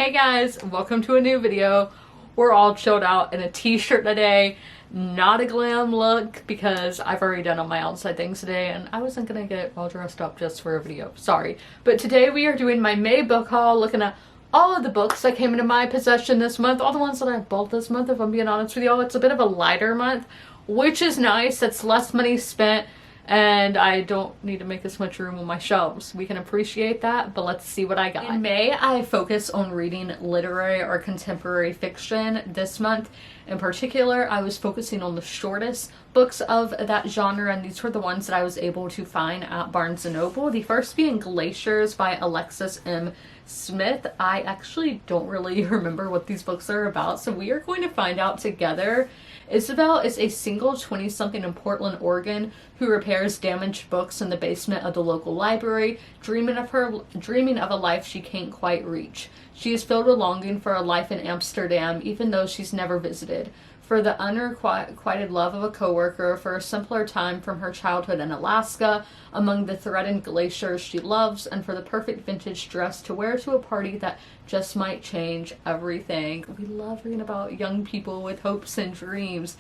Hey guys, welcome to a new video. We're all chilled out in a t-shirt today. Not a glam look because I've already done all my outside things today and I wasn't gonna get all dressed up just for a video. Sorry. But today we are doing my May book haul, looking at all of the books that came into my possession this month. All the ones that I bought this month, if I'm being honest with y'all. It's a bit of a lighter month, which is nice. It's less money spent and I don't need to make as much room on my shelves. We can appreciate that, but let's see what I got. In May, I focus on reading literary or contemporary fiction. This month, in particular, I was focusing on the shortest books of that genre, and these were the ones that I was able to find at Barnes & Noble. The first being Glaciers by Alexis M. Smith. I actually don't really remember what these books are about, so we are going to find out together. Isabel is a single 20-something in Portland, Oregon, who repairs damaged books in the basement of the local library, dreaming of a life she can't quite reach. She is filled with longing for a life in Amsterdam, even though she's never visited. For the unrequited love of a coworker, for a simpler time from her childhood in Alaska, among the threatened glaciers she loves, and for the perfect vintage dress to wear to a party that just might change everything. We love reading about young people with hopes and dreams.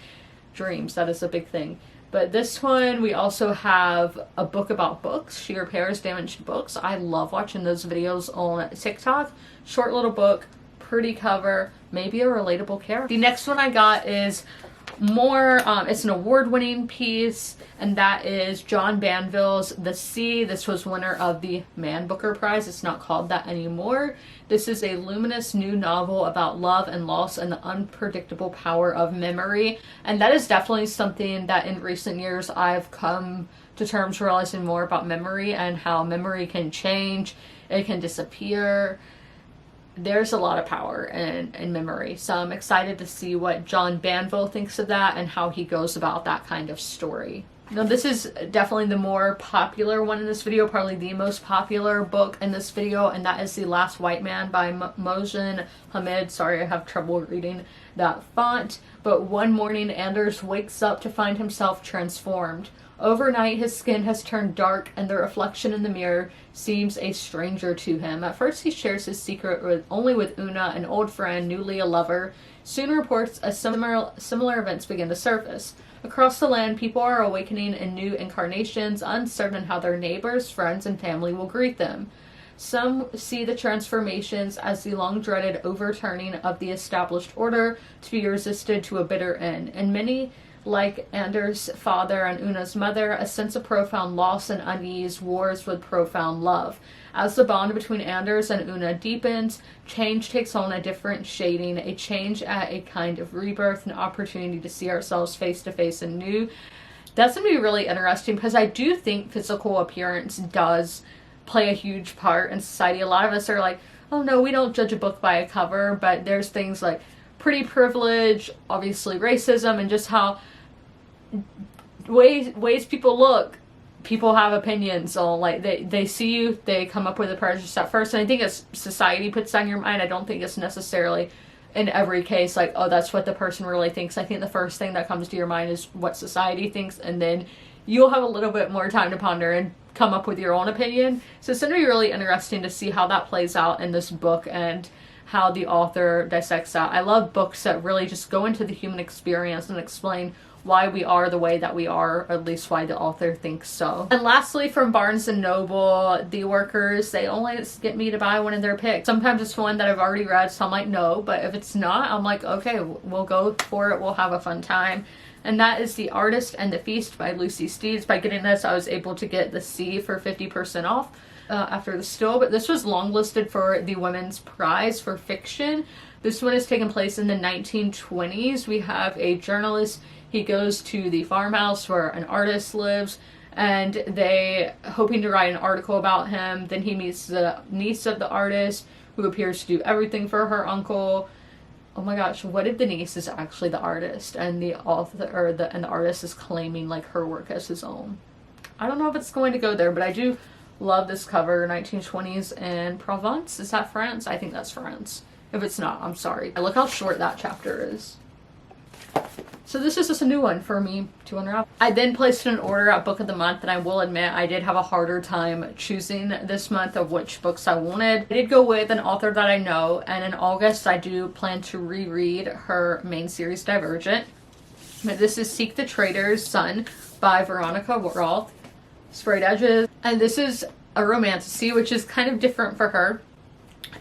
Dreams, that is a big thing. But this one, we also have a book about books. She repairs damaged books. I love watching those videos on TikTok. Short little book, pretty cover, maybe a relatable character. The next one I got is more, it's an award-winning piece, and that is John Banville's The Sea. This was winner of the Man Booker Prize. It's not called that anymore. This is a luminous new novel about love and loss and the unpredictable power of memory. And that is definitely something that in recent years I've come to terms realizing more about memory and how memory can change, it can disappear. There's a lot of power in memory. So I'm excited to see what John Banville thinks of that and how he goes about that kind of story. Now this is definitely the more popular one in this video, probably the most popular book in this video, and that is The Last White Man by Mohsen Hamid. Sorry, I have trouble reading that font. But one morning, Anders wakes up to find himself transformed. Overnight, his skin has turned dark and the reflection in the mirror seems a stranger to him. At first, he shares his secret only with Una, an old friend, newly a lover. Soon reports of similar events begin to surface. Across the land, people are awakening in new incarnations, uncertain how their neighbors, friends, and family will greet them. Some see the transformations as the long-dreaded overturning of the established order to be resisted to a bitter end, and many, like Anders' father and Una's mother, a sense of profound loss and unease wars with profound love. As the bond between Anders and Una deepens, change takes on a different shading, a change at a kind of rebirth, an opportunity to see ourselves face to face and new. That's going to be really interesting because I do think physical appearance does play a huge part in society. A lot of us are like, oh no, we don't judge a book by a cover, but there's things like pretty privilege, obviously racism, and just how ways people look, people have opinions on, like they see you, they come up with a prejudice at first, and I think as society puts that in your mind, I don't think it's necessarily in every case like, oh, that's what the person really thinks. I think the first thing that comes to your mind is what society thinks, and then you'll have a little bit more time to ponder and come up with your own opinion. So it's going to be really interesting to see how that plays out in this book and how the author dissects that. I love books that really just go into the human experience and explain why we are the way that we are, or at least why the author thinks so. And lastly, from Barnes & Noble, The Workers, they only get me to buy one of their picks. Sometimes it's one that I've already read, so I'm like, no, but if it's not, I'm like, okay, we'll go for it, we'll have a fun time. And that is The Artist and the Feast by Lucy Steeds. By getting this, I was able to get The Sea for 50% off after the still, but this was longlisted for the Women's Prize for Fiction. This one is taking place in the 1920s. We have a journalist. He goes to the farmhouse where an artist lives, and they hoping to write an article about him. Then he meets the niece of the artist, who appears to do everything for her uncle. Oh my gosh, what if the niece is actually the artist, and the author or the artist is claiming like her work as his own? I don't know if it's going to go there, but I do love this cover. 1920s in Provence. Is that France? I think that's France. If it's not, I'm sorry. Look how short that chapter is. So this is just a new one for me to unwrap. I then placed an order at Book of the Month, and I will admit I did have a harder time choosing this month of which books I wanted. I did go with an author that I know, and in August I do plan to reread her main series Divergent. This is Seek the Traitor's Son by Veronica Roth. Sprayed edges. And this is a romantasy, which is kind of different for her.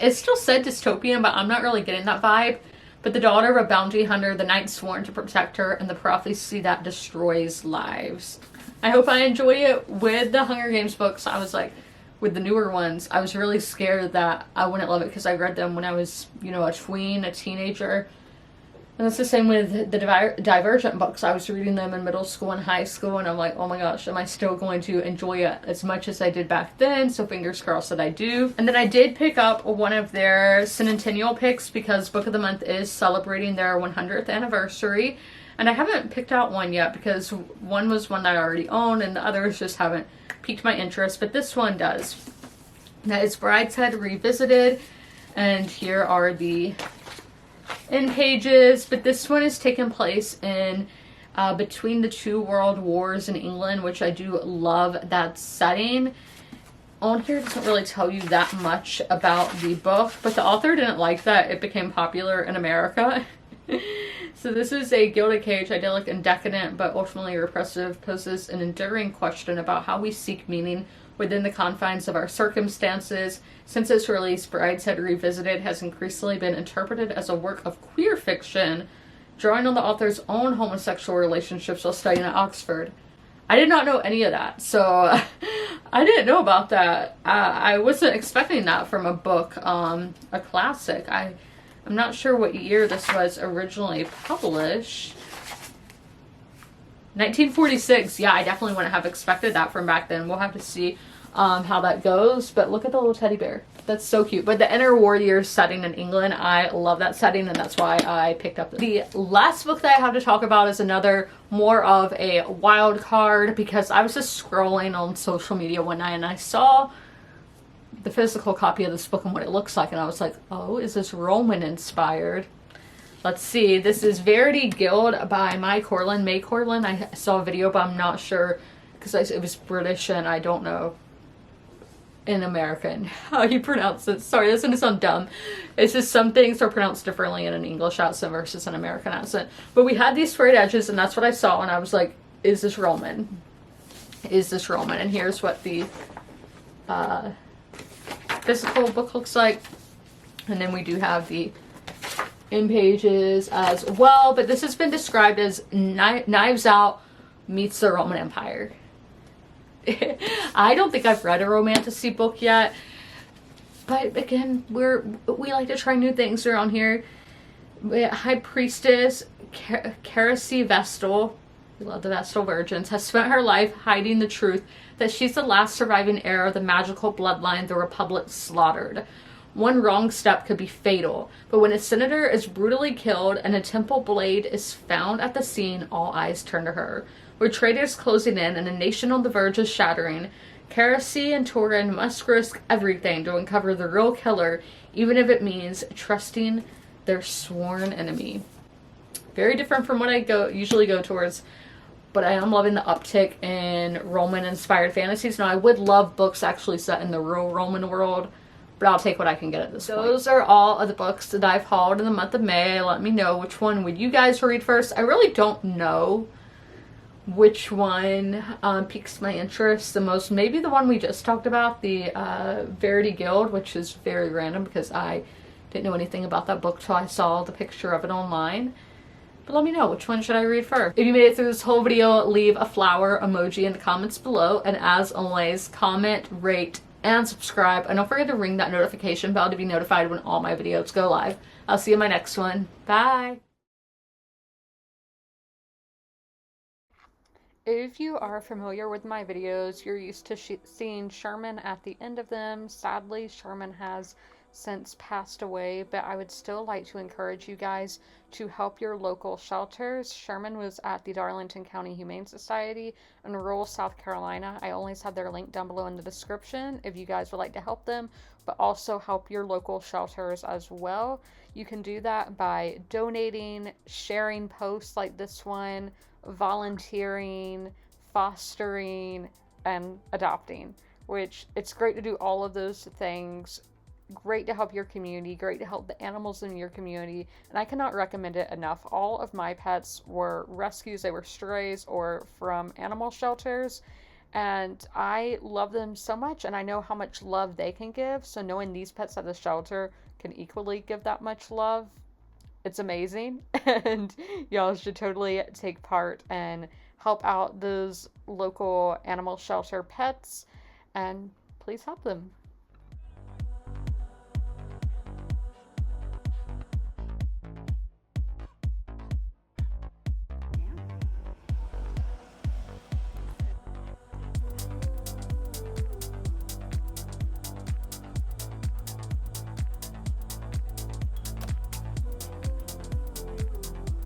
It's still said dystopian, but I'm not really getting that vibe. But the daughter of a bounty hunter, the knight sworn to protect her, and the prophecy that destroys lives. I hope I enjoy it. With the Hunger Games books, I was like, with the newer ones, I was really scared that I wouldn't love it because I read them when I was, you know, a tween, a teenager. And that's the same with the Divergent books. I was reading them in middle school and high school, and I'm like, oh my gosh, am I still going to enjoy it as much as I did back then? So fingers crossed that I do. And then I did pick up one of their Centennial picks because Book of the Month is celebrating their 100th anniversary. And I haven't picked out one yet because one was one that I already own and the others just haven't piqued my interest. But this one does. That is Brideshead Revisited. And here are the in pages, but this one is taking place in between the two world wars in England, which I do love that setting. On here doesn't really tell you that much about the book, but the author didn't like that it became popular in America. So this is a gilded cage, idyllic and decadent, but ultimately repressive, poses an enduring question about how we seek meaning within the confines of our circumstances. Since its release, Brideshead Revisited has increasingly been interpreted as a work of queer fiction, drawing on the author's own homosexual relationships while studying at Oxford. I did not know any of that, so I didn't know about that. I wasn't expecting that from a book, a classic. I'm not sure what year this was originally published. 1946. Yeah, I definitely wouldn't have expected that from back then. We'll have to see how that goes. But look at the little teddy bear. That's so cute. But the Inner Warriors setting in England, I love that setting, and that's why I picked up the last book that I have to talk about is another more of a wild card, because I was just scrolling on social media one night and I saw the physical copy of this book and what it looks like, and I was like, oh, is this Roman inspired? Let's see. This is Verity Guild by May Corlin. I saw a video, but I'm not sure because it was British and I don't know in American how you pronounce it. Sorry, this is gonna sound dumb. It's just some things are pronounced differently in an English accent versus an American accent. But we had these sprayed edges, and that's what I saw, and I was like, is this Roman? Is this Roman? And here's what the physical book looks like. And then we do have the in pages as well, but this has been described as Knives Out meets the Roman Empire. I don't think I've read a romantasy book yet, but again, we like to try new things around here. High Priestess Keresi Vestal, we love the Vestal Virgins, has spent her life hiding the truth that she's the last surviving heir of the magical bloodline the Republic slaughtered. One wrong step could be fatal, but when a senator is brutally killed and a temple blade is found at the scene, all eyes turn to her. With traitors closing in and a nation on the verge of shattering, Keresi and Torin must risk everything to uncover the real killer, even if it means trusting their sworn enemy. Very different from what I usually go towards, but I am loving the uptick in Roman-inspired fantasies. Now, I would love books actually set in the real Roman world, but I'll take what I can get at this point. Those are all of the books that I've hauled in the month of May. Let me know which one would you guys read first. I really don't know which one piques my interest the most. Maybe the one we just talked about, the Verity Guild, which is very random because I didn't know anything about that book till I saw the picture of it online. But let me know, which one should I read first? If you made it through this whole video, leave a flower emoji in the comments below. And as always, comment, rate, and subscribe. And don't forget to ring that notification bell to be notified when all my videos go live. I'll see you in my next one. Bye! If you are familiar with my videos, you're used to seeing Sherman at the end of them. Sadly, Sherman has since passed away, but I would still like to encourage you guys to help your local shelters. Sherman was at the Darlington County Humane Society in rural South Carolina. I always have their link down below in the description if you guys would like to help them, but also help your local shelters as well. You can do that by donating, sharing posts like this one, volunteering, fostering, and adopting, which it's great to do all of those things. Great to help your community, great to help the animals in your community, and I cannot recommend it enough. All of my pets were rescues, they were strays or from animal shelters, and I love them so much, and I know how much love they can give, so knowing these pets at the shelter can equally give that much love, it's amazing. And y'all should totally take part and help out those local animal shelter pets, and please help them.